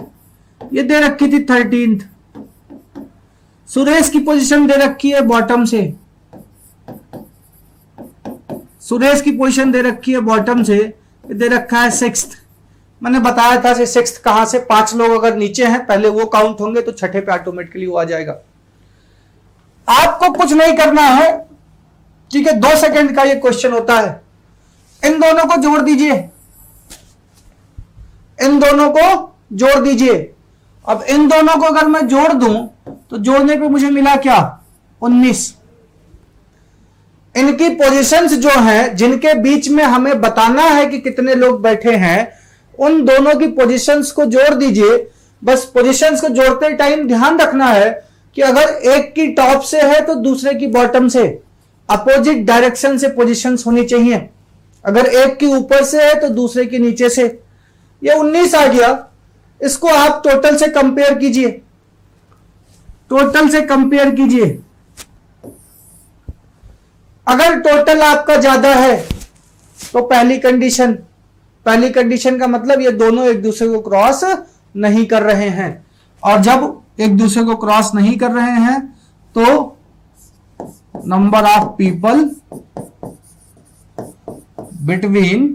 ये दे रखी थी 13th। सुरेश की पोजीशन दे रखी है बॉटम से, सुरेश की पोजीशन दे रखी है बॉटम से, ये दे रखा है 6th। मैंने बताया था 6th कहां से, 5 लोग अगर नीचे हैं पहले वो काउंट होंगे तो छठे पे ऑटोमेटिकली वो आ जाएगा। आपको कुछ नहीं करना है, ठीक है, 2 सेकंड का ये क्वेश्चन होता है। इन दोनों को जोड़ दीजिए, इन दोनों को जोड़ दीजिए। अब इन दोनों को अगर मैं जोड़ दूं तो जोड़ने पे मुझे मिला क्या, 19। इनकी पोजीशंस जो हैं, जिनके बीच में हमें बताना है कि कितने लोग बैठे हैं, उन दोनों की पोजीशंस को जोड़ दीजिए। बस पोजीशंस को जोड़ते टाइम ध्यान रखना है कि अगर एक की टॉप से है तो दूसरे की बॉटम से, अपोजिट डायरेक्शन से पोजीशंस होनी चाहिए। अगर एक की ऊपर से है तो दूसरे की नीचे से। ये 19 आ गया, इसको आप टोटल से कंपेयर कीजिए, टोटल से कंपेयर कीजिए। अगर टोटल आपका ज्यादा है तो पहली कंडीशन का मतलब ये दोनों एक दूसरे को क्रॉस नहीं कर रहे हैं, और जब एक दूसरे को क्रॉस नहीं कर रहे हैं तो number of people between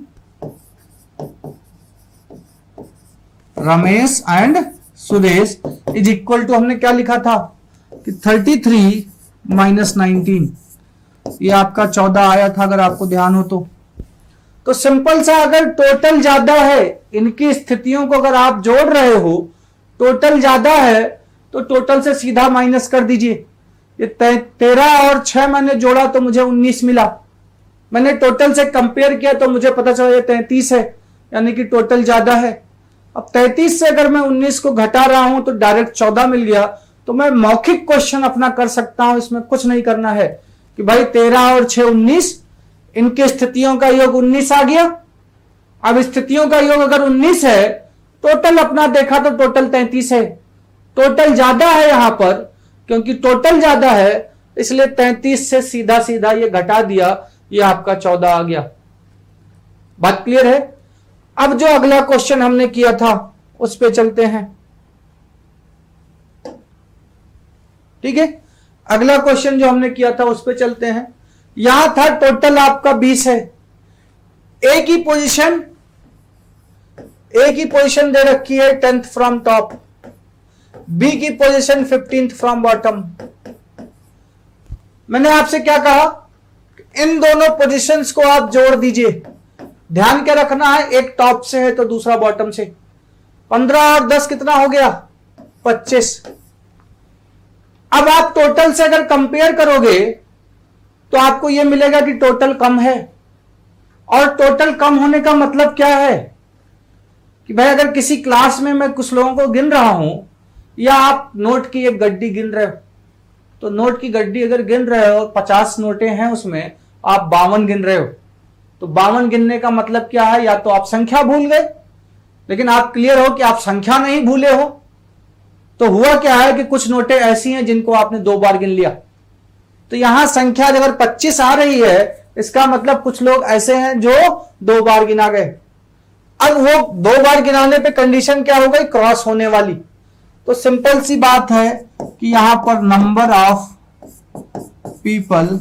Ramesh and Suresh is equal to, हमने क्या लिखा था कि 33 माइनस 19, ये आपका 14 आया था अगर आपको ध्यान हो तो सिंपल सा, अगर टोटल ज्यादा है, इनकी स्थितियों को अगर आप जोड़ रहे हो, टोटल ज्यादा है तो टोटल से सीधा माइनस कर दीजिए। ये 13 और 6 मैंने जोड़ा तो मुझे 19 मिला। मैंने टोटल से कंपेयर किया तो मुझे पता चला ये 33 है, यानी कि टोटल ज्यादा है। अब 33 से अगर मैं 19 को घटा रहा हूं तो डायरेक्ट 14 मिल गया। तो मैं मौखिक क्वेश्चन अपना कर सकता हूं, इसमें कुछ नहीं करना है कि भाई 13 और 6 19, इनके स्थितियों का योग 19 आ गया। अब स्थितियों का योग अगर 19 है, टोटल अपना देखा तो टोटल 33 है। टोटल ज्यादा है यहां पर, क्योंकि टोटल ज्यादा है इसलिए 33 से सीधा सीधा ये घटा दिया, ये आपका 14 आ गया। बात क्लियर है? अब जो अगला क्वेश्चन हमने किया था उस पे चलते हैं। ठीक है, अगला क्वेश्चन जो हमने किया था उस पे चलते हैं। यहां था टोटल आपका 20 है, ए की पोजीशन ए की पोजीशन दे रखी है 10th फ्रॉम टॉप, बी की पोजीशन 15th फ्रॉम बॉटम। मैंने आपसे क्या कहा, इन दोनों पोजीशंस को आप जोड़ दीजिए। ध्यान क्या रखना है, एक टॉप से है तो दूसरा बॉटम से। 15 और 10 कितना हो गया, 25। अब आप टोटल से अगर कंपेयर करोगे तो आपको यह मिलेगा कि टोटल कम है। और टोटल कम होने का मतलब क्या है कि भाई अगर किसी क्लास में मैं कुछ लोगों को गिन रहा हूं, या आप नोट की एक गड्डी गिन रहे हो, तो नोट की गड्डी अगर गिन रहे हो 50 नोटें हैं उसमें, आप 52 गिन रहे हो, तो 52 गिनने का मतलब क्या है, या तो आप संख्या भूल गए, लेकिन आप क्लियर हो कि आप संख्या नहीं भूले हो। तो हुआ क्या है कि कुछ नोटें ऐसी हैं जिनको आपने 2 बार गिन लिया। तो यहां संख्या अगर 25 आ रही है, इसका मतलब कुछ लोग ऐसे हैं जो 2 बार गिना गए। अब वो 2 बार गिनाने पे कंडीशन क्या हो गई, क्रॉस होने वाली। तो सिंपल सी बात है कि यहां पर नंबर ऑफ पीपल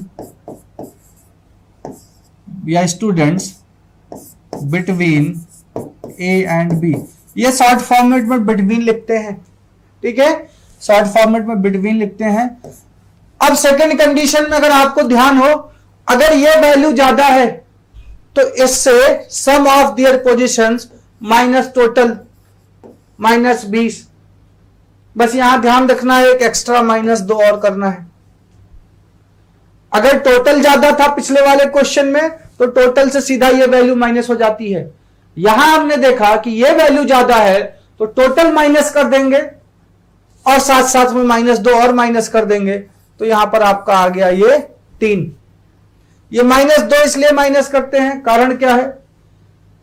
या students between A and B, ये शॉर्ट फॉर्मेट में बिटवीन लिखते हैं, ठीक है, शॉर्ट फॉर्मेट में बिटवीन लिखते हैं। अब सेकंड कंडीशन में अगर आपको ध्यान हो, अगर ये वैल्यू ज्यादा है तो इससे sum of their positions minus total minus 20। बस यहां ध्यान रखना है, एक एक्स्ट्रा -2 और करना है। अगर टोटल ज्यादा था पिछले वाले क्वेश्चन में, तो टोटल से सीधा ये वैल्यू माइनस हो जाती है। यहां हमने देखा कि ये वैल्यू ज्यादा है तो टोटल माइनस कर देंगे और साथ साथ में -2 और माइनस कर देंगे, तो यहां पर आपका आ गया ये 3। ये -2 इसलिए माइनस करते हैं, कारण क्या है,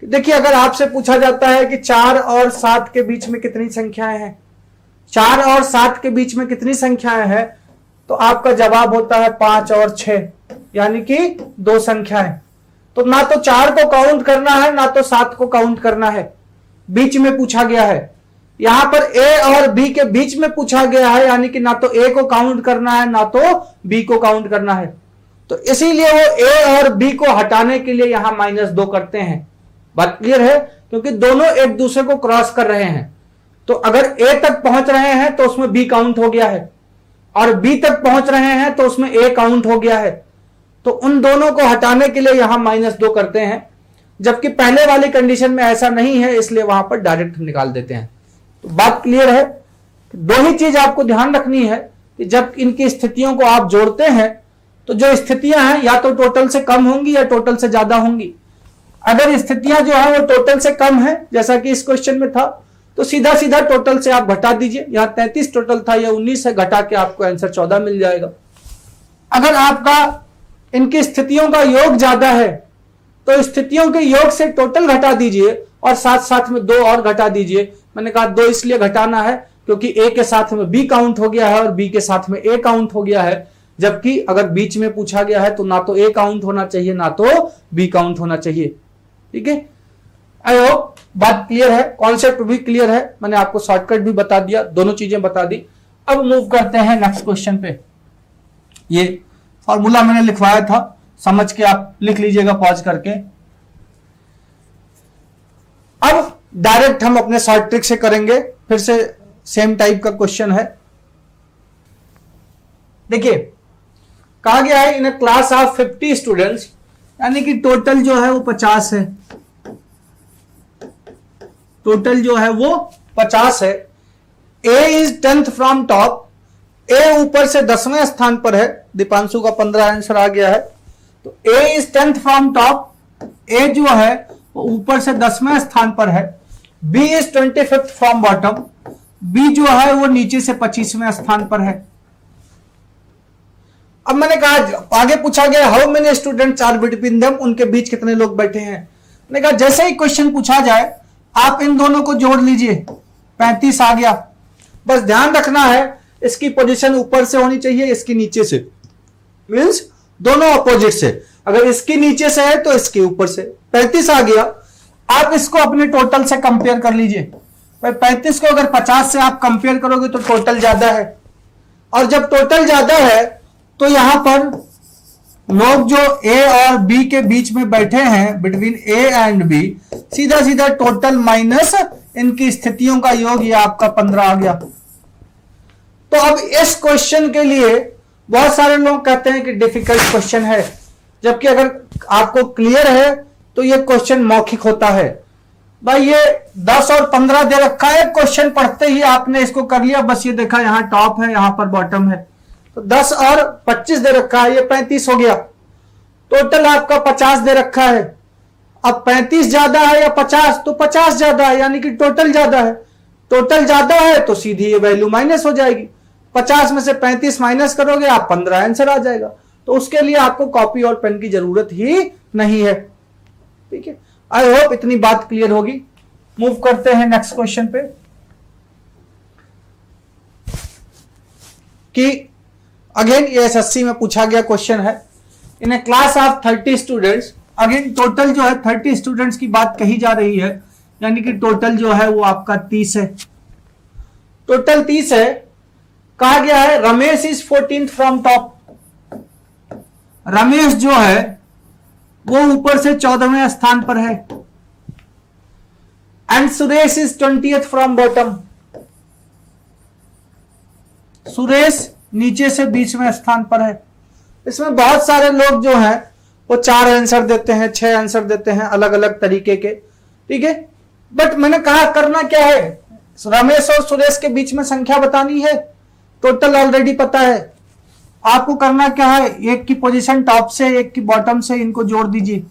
देखिए अगर आपसे पूछा जाता है कि 4 और 7 के बीच में कितनी संख्याएं हैं, 4 और 7 के बीच में कितनी संख्याएं हैं, तो आपका जवाब होता है 5 और 6, यानी कि 2 संख्याएं। तो ना तो 4 को काउंट करना है ना तो 7 को काउंट करना है, बीच में पूछा गया है। यहां पर ए और बी के बीच में पूछा गया है, यानी कि ना तो ए को काउंट करना है ना तो बी को काउंट करना है। तो इसीलिए वो ए और बी को हटाने के लिए यहां -2 करते हैं। बात क्लियर है, क्योंकि दोनों एक दूसरे को क्रॉस कर रहे हैं। तो अगर ए तक पहुंच रहे हैं तो उसमें बी काउंट हो गया है, और बी तक पहुंच रहे हैं तो उसमें ए काउंट हो गया है। तो उन दोनों को हटाने के लिए यहां -2 करते हैं, जबकि पहले वाली कंडीशन में ऐसा नहीं है, इसलिए वहां पर डायरेक्ट निकाल देते हैं। तो बात क्लियर है। दो ही चीज आपको ध्यान रखनी है कि जब इनकी स्थितियों को आप जोड़ते हैं तो जो स्थितियां हैं या तो टोटल से कम होंगी या टोटल से ज्यादा होंगी। अगर स्थितियां जो है वो टोटल से कम है, जैसा कि इस क्वेश्चन में था, तो सीधा सीधा टोटल से आप घटा दीजिए। यहां 33 टोटल था, या 19 से घटा के आपको आंसर 14 मिल जाएगा। अगर आपका इनकी स्थितियों का योग ज्यादा है तो स्थितियों के योग से टोटल घटा दीजिए और साथ साथ में 2 और घटा दीजिए। मैंने कहा 2 इसलिए घटाना है क्योंकि ए के साथ में बी काउंट हो गया है और बी के साथ में ए काउंट हो गया है, जबकि अगर बीच में पूछा गया है तो ना तो ए काउंट होना चाहिए ना तो बी काउंट होना चाहिए। ठीक है, आई होप बात क्लियर है, कॉन्सेप्ट भी क्लियर है। मैंने आपको शॉर्टकट भी बता दिया, दोनों चीजें बता दी। अब मूव करते हैं नेक्स्ट क्वेश्चन पे। ये फॉर्मूला मैंने लिखवाया था, समझ के आप लिख लीजिएगा पॉज करके। अब डायरेक्ट हम अपने शॉर्ट ट्रिक से करेंगे, फिर से सेम टाइप का क्वेश्चन है। देखिए कहा गया है इन अ क्लास ऑफ 50 स्टूडेंट्स, यानी कि टोटल जो है वो 50 है, टोटल जो है वो 50 है। ए इज 10th फ्रॉम टॉप, ए ऊपर से 10वें स्थान पर है। दीपांशु का 15 आंसर आ गया है। तो A is 10th from top, A जो है वो ऊपर से 10वें स्थान पर है। B is 25th from bottom, B जो है वो नीचे से 25वें स्थान पर है। अब मैंने कहा आगे पूछा गया how many students are between them, उनके बीच कितने लोग बैठे हैं। मैंने कहा जैसे ही क्वेश्चन पूछा जाए आप इन दोनों को जोड़ लीजिए, 35 आ गया। बस ध्यान रखना है इसकी पोजीशन ऊपर से होनी चाहिए, इसकी नीचे से, मींस दोनों अपोजिट से। अगर इसकी नीचे से है तो इसके ऊपर से। 35 आ गया। आप इसको अपने टोटल से कंपेयर कर लीजिए। भाई 35 को अगर 50 से आप कंपेयर करोगे तो टोटल ज्यादा है, और जब टोटल ज्यादा है तो यहां पर लोग जो ए और बी के बीच में बैठे हैं, बिटवीन ए एंड बी, सीधा सीधा टोटल माइनस इनकी स्थितियों का योग, ये आपका 15 आ गया। तो अब इस क्वेश्चन के लिए बहुत सारे लोग कहते हैं कि डिफिकल्ट क्वेश्चन है, जबकि अगर आपको क्लियर है तो ये क्वेश्चन मौखिक होता है। भाई ये 10 और 15 दे रखा है, क्वेश्चन पढ़ते ही आपने इसको कर लिया, बस ये देखा यहां टॉप है यहां पर बॉटम है, तो 10 और 25 दे रखा है, ये 35 हो गया। टोटल आपका 50 दे रखा है। अब 35 ज्यादा है या 50, तो 50 ज्यादा है, यानी कि टोटल ज्यादा है। टोटल ज्यादा है तो सीधी ये वैल्यू माइनस हो जाएगी। 50 में से 35 माइनस करोगे आप 15 आंसर आ जाएगा। तो उसके लिए आपको कॉपी और पेन की जरूरत ही नहीं है। ठीक है, आई होप इतनी बात क्लियर होगी। मूव करते हैं नेक्स्ट क्वेश्चन पे कि अगेन ये एसएससी में पूछा गया क्वेश्चन है। In a class of 30 students, again total जो है 30 स्टूडेंट्स की बात कही जा रही है, यानी कि टोटल जो है वो आपका 30 है। टोटल 30 है। कहा गया है Ramesh is 14th from top. Ramesh जो है वो ऊपर से 14वें स्थान पर है। And Suresh is 20th from bottom. Suresh नीचे से 20वें स्थान पर है। इसमें बहुत सारे लोग जो हैं वो 4 आंसर देते हैं, 6 आंसर देते हैं, अलग अलग तरीके के। ठीक है, बट मैंने कहा करना क्या है, रमेश और सुरेश के बीच में संख्या बतानी है। टोटल ऑलरेडी पता है। आपको करना क्या है, एक की पोजीशन टॉप से एक की बॉटम से इनको जोड़ दीजिए।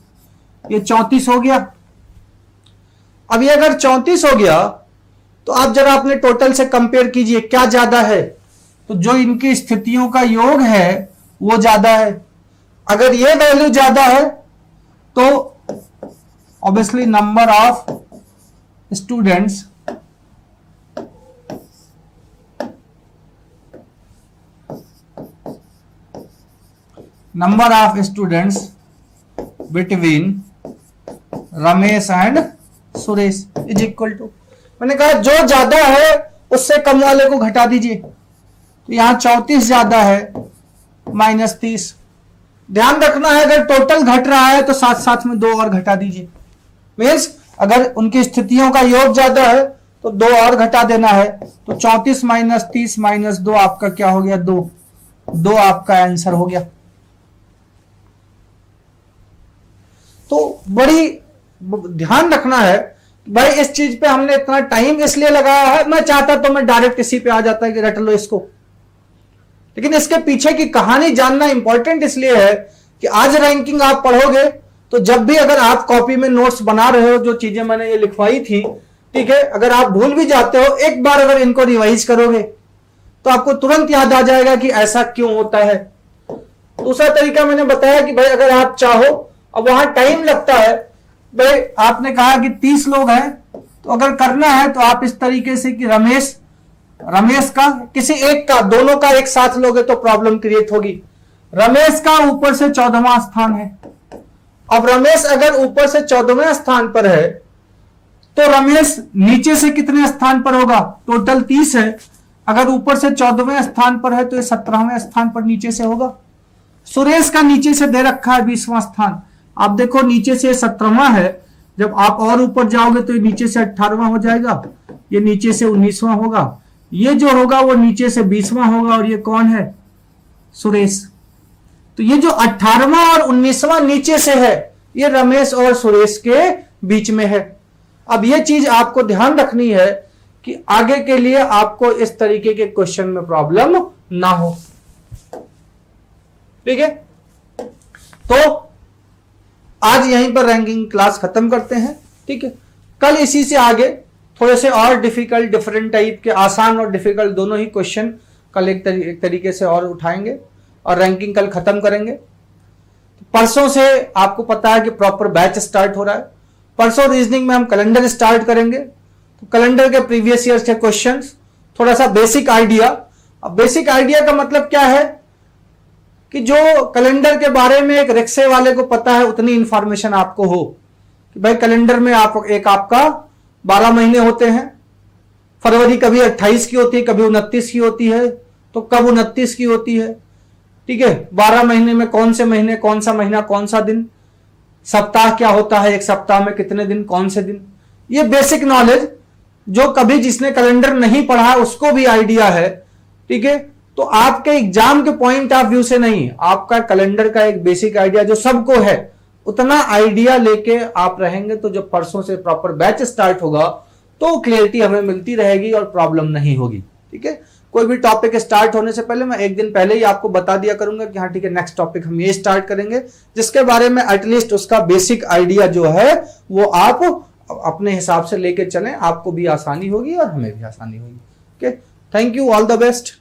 ये 34 हो गया। अब ये अगर 34 हो गया तो आप जरा अपने टोटल से कंपेयर कीजिए क्या ज्यादा है। तो जो इनकी स्थितियों का योग है वो ज्यादा है। अगर ये वैल्यू ज्यादा है तो obviously number of students between Ramesh and Suresh is equal to, मैंने कहा जो ज्यादा है उससे कम वाले को घटा दीजिए। तो यहां 34 ज्यादा है, -30। ध्यान रखना है अगर टोटल घट रहा है तो साथ साथ में 2 और घटा दीजिए। मीन्स अगर उनकी स्थितियों का योग ज्यादा है तो 2 और घटा देना है। तो 34 - 30 - 2 आपका क्या हो गया, 2 आपका आंसर हो गया। तो बड़ी ध्यान रखना है भाई, इस चीज पे हमने इतना टाइम इसलिए लगाया है। मैं चाहता तो मैं डायरेक्ट इसी पे आ जाता है कि रट लो इसको, लेकिन इसके पीछे की कहानी जानना इंपॉर्टेंट इसलिए है कि आज रैंकिंग आप पढ़ोगे तो जब भी अगर आप कॉपी में नोट्स बना रहे हो, जो चीजें मैंने ये लिखवाई थी, ठीक है, अगर आप भूल भी जाते हो, एक बार अगर इनको रिवाइज करोगे तो आपको तुरंत याद आ जाएगा कि ऐसा क्यों होता है। दूसरा तरीका मैंने बताया कि भाई अगर आप चाहो, अब वहां टाइम लगता है। भाई आपने कहा कि 30 लोग हैं, तो अगर करना है तो आप इस तरीके से कि रमेश का किसी एक का, दोनों का एक साथ लोगे तो प्रॉब्लम क्रिएट होगी। रमेश का ऊपर से 14वां स्थान है। अब रमेश अगर ऊपर से 14वें स्थान पर है तो रमेश नीचे से कितने स्थान पर होगा, टोटल 30 है। अगर ऊपर से 14वें स्थान पर है तो ये 17वें स्थान पर नीचे से होगा। सुरेश का नीचे से दे रखा है 20वां स्थान। आप देखो नीचे से 17वां है, जब आप और ऊपर जाओगे तो ये नीचे से 18वां हो जाएगा, ये नीचे से 19वां होगा, ये जो होगा वो नीचे से 20वां होगा, और ये कौन है, सुरेश। तो ये जो 18वां और 19वां नीचे से है, ये रमेश और सुरेश के बीच में है। अब ये चीज आपको ध्यान रखनी है कि आगे के लिए आपको इस तरीके के क्वेश्चन में प्रॉब्लम ना हो। ठीक है, तो आज यहीं पर रैंकिंग क्लास खत्म करते हैं। ठीक है, कल इसी से आगे थोड़े से और डिफिकल्ट, डिफरेंट टाइप के, आसान और डिफिकल्ट दोनों ही क्वेश्चन कल एक तरीके से और उठाएंगे और रैंकिंग कल खत्म करेंगे। परसों से आपको पता है कि प्रॉपर बैच स्टार्ट हो रहा है। परसों रीजनिंग में हम कैलेंडर स्टार्ट करेंगे, तो कैलेंडर के प्रीवियस ईयर के क्वेश्चंस, थोड़ा सा बेसिक आइडिया। अब बेसिक आइडिया का मतलब क्या है कि जो कैलेंडर के बारे में एक रिक्शे वाले को पता है उतनी इंफॉर्मेशन आपको हो कि भाई कैलेंडर में आपका 12 महीने होते हैं। फरवरी कभी 28 की होती है, कभी 29 की होती है, तो कब 29 की होती है, ठीक है, 12 महीने में कौन से महीने, कौन सा महीना, कौन सा दिन, सप्ताह क्या होता है, एक सप्ताह में कितने दिन, कौन से दिन, ये बेसिक नॉलेज जो कभी जिसने कैलेंडर नहीं पढ़ा उसको भी आइडिया है। ठीक है, तो आपके एग्जाम के पॉइंट ऑफ व्यू से नहीं, आपका कैलेंडर का एक बेसिक आइडिया जो सबको है, उतना आइडिया लेके आप रहेंगे तो जब परसों से प्रॉपर बैच स्टार्ट होगा तो क्लियरिटी हमें मिलती रहेगी और प्रॉब्लम नहीं होगी। ठीक है, कोई भी टॉपिक स्टार्ट होने से पहले मैं एक दिन पहले ही आपको बता दिया करूंगा कि हाँ ठीक है नेक्स्ट टॉपिक हम ये स्टार्ट करेंगे, जिसके बारे में एटलीस्ट उसका बेसिक आइडिया जो है वो आप अपने हिसाब से लेके चलें, आपको भी आसानी होगी और हमें भी आसानी होगी। Okay, thank you, all the best.